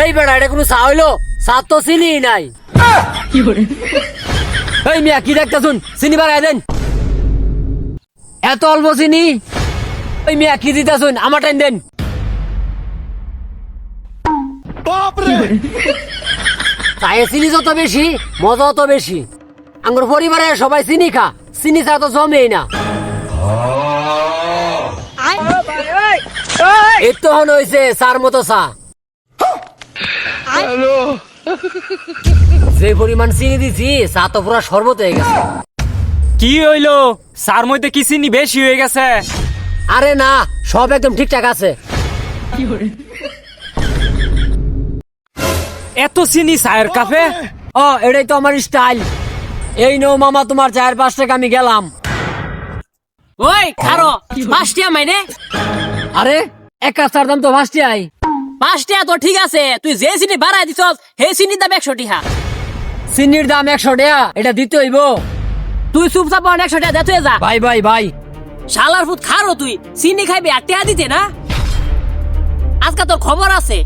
এই বেড়া এটা কোনো চা হইলো? চা তো চিনি নাই। এই মিয়া কি দেখতে শুন, চিনি বাড়াই দেন। এত অল্প চিনি? ওই মিয়া কি দিতে শুন, আমার টাইম দেন। চায়ে চিনি যত বেশি মজা তত বেশি। আমার পরিবারে সবাই চিনি খা, চিনি ছাড়া তো জমেই না। এই তো হন হয়েছে চার মতো চা। যে পরিমাণ চিনি দিছি চা তো পুরা শরবত হয়ে গেছে। কি হইলো? সার মধ্যে কি চিনি বেশি হয়ে গেছে? আরে না, সব একদম ঠিকঠাক আছে। এত চিনি চায়ের কাপে? ও এটাই তো আমার স্টাইল। এই নো মামা তোমার 4-5 টাকা আমি গেলাম। ওই খারো 5 টিয়া মাইনে। আরে এক কাপ চার দাম তো 5 টাকাই। 5 টিয়া তো ঠিক আছে, তুই যে চিনি বাড়াই দিছস সেই চিনির দাম 100 টিহা। চিনির দাম 100 টাকা, এটা দিতে হইব। তুই চুপচাপ 100 টিয়া দে যা। ভাই ভাই ভাই, শালার ফুট খারো তুই চিনি খাইবি আর টিয়া দিতে না। আজকে তোর খবর আছে।